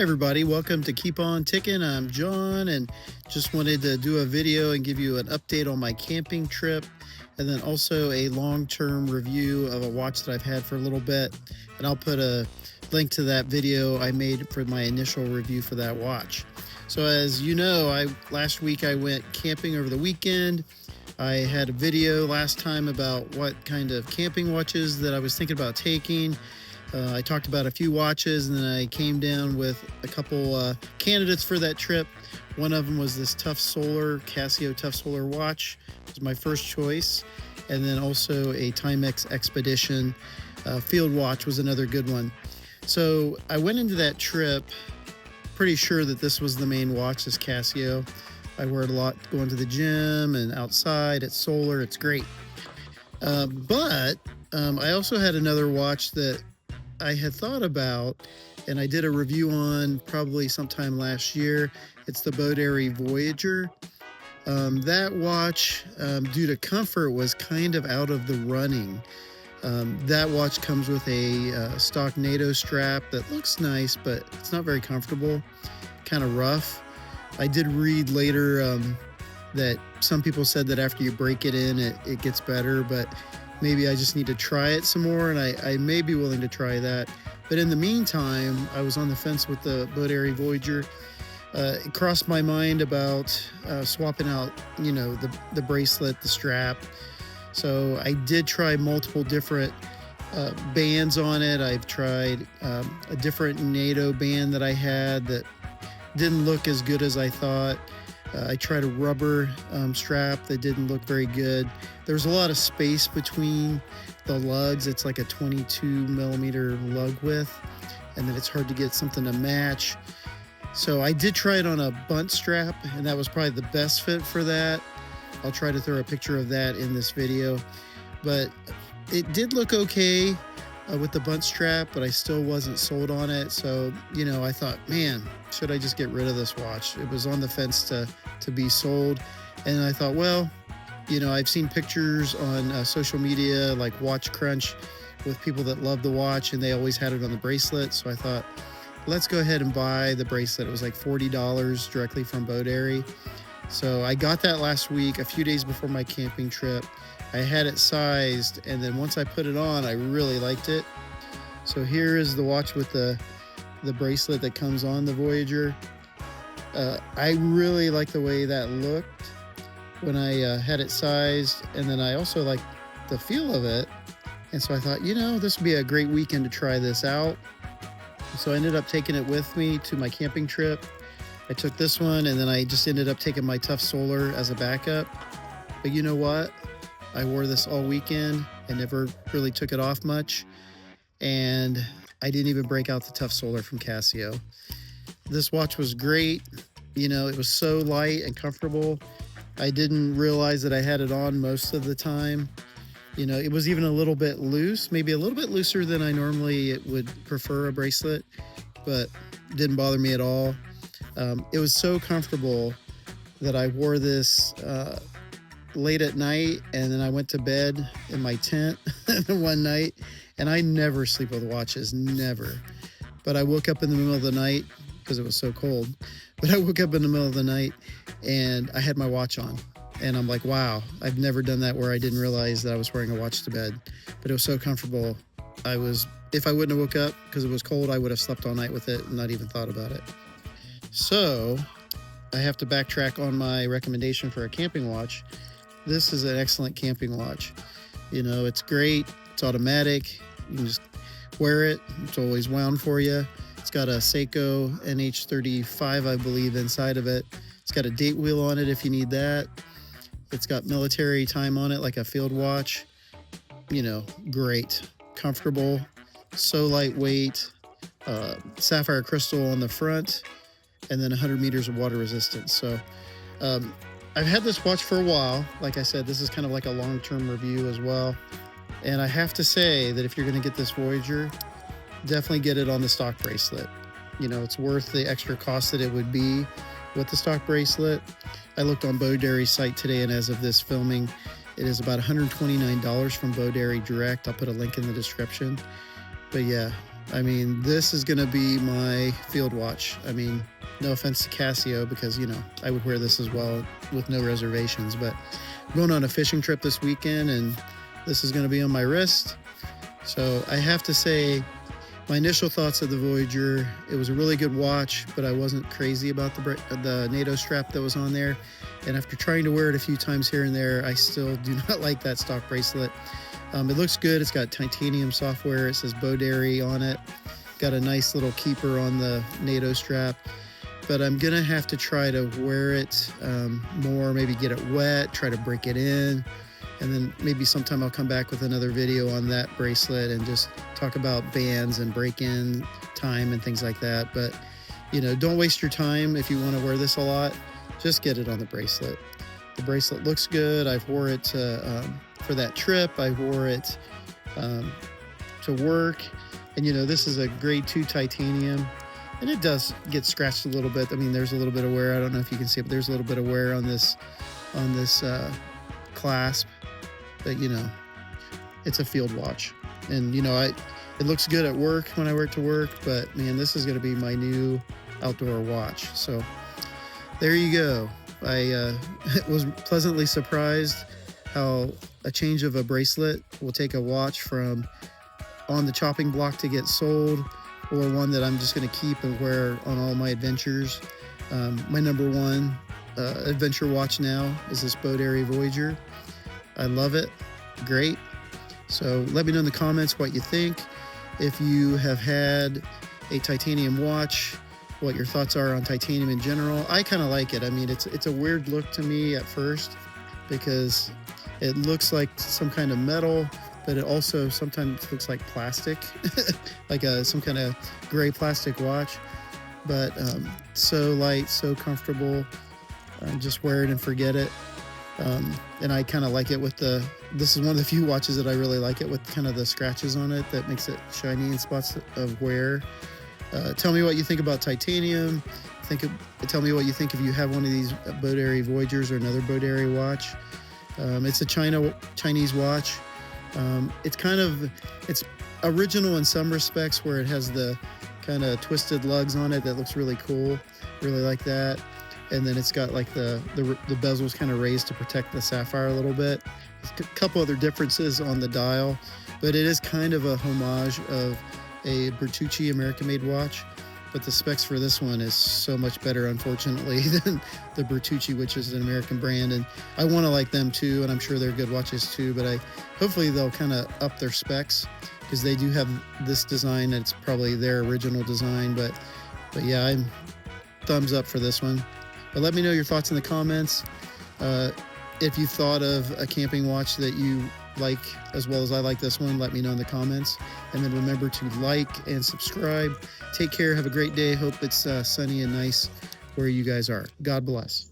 Hi everybody, welcome to Keep On Ticking. I'm John and just wanted to do a video and give you an update on my camping trip, and then also a long-term review of a watch that I've had for a little bit, and I'll put a link to that video I made for my initial review for that watch. So as you know, last week I went camping over the weekend. I had a video last time about what kind of camping watches that I was thinking about taking. I talked about a few watches, and then I came down with a couple candidates for that trip. One of them was this Casio Tough Solar watch. It was my first choice. And then also a Timex Expedition field watch was another good one. So I went into that trip pretty sure that this was the main watch, this Casio. I wear it a lot going to the gym and outside. It's solar, it's great. But I also had another watch that I had thought about, and I did a review on probably sometime last year. It's the Boderry Voyager. That watch, due to comfort, was kind of out of the running. That watch comes with a stock NATO strap that looks nice, but it's not very comfortable, kind of rough. I did read later that some people said that after you break it in, it gets better, but maybe I just need to try it some more, and I may be willing to try that. But in the meantime, I was on the fence with the Boderry Voyager. It crossed my mind about swapping out, the bracelet, the strap. So I did try multiple different bands on it. I've tried a different NATO band that I had that didn't look as good as I thought. I tried a rubber strap that didn't look very good. There's a lot of space between the lugs. It's like a 22 millimeter lug width, and then it's hard to get something to match. So I did try it on a bunt strap, and that was probably the best fit for that. I'll try to throw a picture of that in this video. But it did look okay with the bunt strap, but I still wasn't sold on it. So, I thought, man, should I just get rid of this watch? It was on the fence to be sold. And I thought, well, I've seen pictures on social media like Watch Crunch with people that love the watch, and they always had it on the bracelet. So I thought, let's go ahead and buy the bracelet. It was like $40 directly from Boderry. So I got that last week, a few days before my camping trip. I had it sized, and then once I put it on, I really liked it. So here is the watch with the bracelet that comes on the Voyager. I really like the way that looked when I had it sized, and then I also like the feel of it. And so I thought, this would be a great weekend to try this out. So I ended up taking it with me to my camping trip. I took this one, and then I just ended up taking my Tough Solar as a backup. But you know what? I wore this all weekend and never really took it off much. And I didn't even break out the Tough Solar from Casio. This watch was great. It was so light and comfortable. I didn't realize that I had it on most of the time. It was even a little bit loose, maybe a little bit looser than I normally would prefer a bracelet, but it didn't bother me at all. It was so comfortable that I wore this late at night, and then I went to bed in my tent one night, and I never sleep with watches, never. But I woke up in the middle of the night because it was so cold. But I woke up in the middle of the night and I had my watch on, and I'm like, wow, I've never done that where I didn't realize that I was wearing a watch to bed. But it was so comfortable. If I wouldn't have woke up because it was cold, I would have slept all night with it and not even thought about it. So I have to backtrack on my recommendation for a camping watch. This is an excellent camping watch. It's great. It's automatic. You can just wear it. It's always wound for you. It's got a Seiko NH35, I believe, inside of it. It's got a date wheel on it if you need that. It's got military time on it like a field watch. Great. Comfortable. So lightweight. Sapphire crystal on the front. And then 100 meters of water resistance. So I've had this watch for a while. Like I said, this is kind of like a long-term review as well. And I have to say that if you're going to get this Voyager, definitely get it on the stock bracelet. It's worth the extra cost that it would be with the stock bracelet. I looked on Boderry's site today, and as of this filming, it is about $129 from Boderry Direct. I'll put a link in the description. But yeah, I mean, this is going to be my field watch. I mean, no offense to Casio, because, you know, I would wear this as well with no reservations, but I'm going on a fishing trip this weekend and this is going to be on my wrist. So I have to say, my initial thoughts of the Voyager, it was a really good watch, but I wasn't crazy about the NATO strap that was on there. And after trying to wear it a few times here and there, I still do not like that stock bracelet. It looks good. It's got titanium software. It says Boderry on it. Got a nice little keeper on the NATO strap. But I'm going to have to try to wear it more, maybe get it wet, try to break it in. And then maybe sometime I'll come back with another video on that bracelet and just talk about bands and break-in time and things like that. But, you know, don't waste your time if you want to wear this a lot. Just get it on the bracelet. The bracelet looks good. I've wore it for that trip. I wore it to work. And, you know, this is a grade 2 titanium. And it does get scratched a little bit. I mean, there's a little bit of wear. I don't know if you can see it, but there's a little bit of wear on this clasp. But, you know, it's a field watch. And, you know, it looks good at work when I wear it to work. But, man, this is going to be my new outdoor watch. So there you go. I was pleasantly surprised how a change of a bracelet will take a watch from on the chopping block to get sold, or one that I'm just going to keep and wear on all my adventures. My number one adventure watch now is this Boderry Voyager. I love it. Great. So let me know in the comments what you think. If you have had a titanium watch, what your thoughts are on titanium in general. I kind of like it. I mean, it's a weird look to me at first because it looks like some kind of metal, but it also sometimes looks like plastic, like some kind of gray plastic watch. But so light, so comfortable. Just wear it and forget it. And I kind of like it with this is one of the few watches that I really like it with kind of the scratches on it that makes it shiny in spots of wear. Tell me what you think about titanium. Tell me what you think if you have one of these Boderry Voyagers or another Boderry watch. It's a Chinese watch. It's original in some respects, where it has the kind of twisted lugs on it that looks really cool. Really like that. And then it's got like the bezels kind of raised to protect the sapphire a little bit. There's a couple other differences on the dial, but it is kind of a homage of a Bertucci American-made watch. But the specs for this one is so much better, unfortunately, than the Bertucci, which is an American brand. And I want to like them too, and I'm sure they're good watches too. But hopefully they'll kind of up their specs, because they do have this design. It's probably their original design. But yeah, I'm thumbs up for this one. But let me know your thoughts in the comments. If you thought of a camping watch that you like as well as I like this one, let me know in the comments. And then remember to like and subscribe. Take care. Have a great day. Hope it's sunny and nice where you guys are. God bless.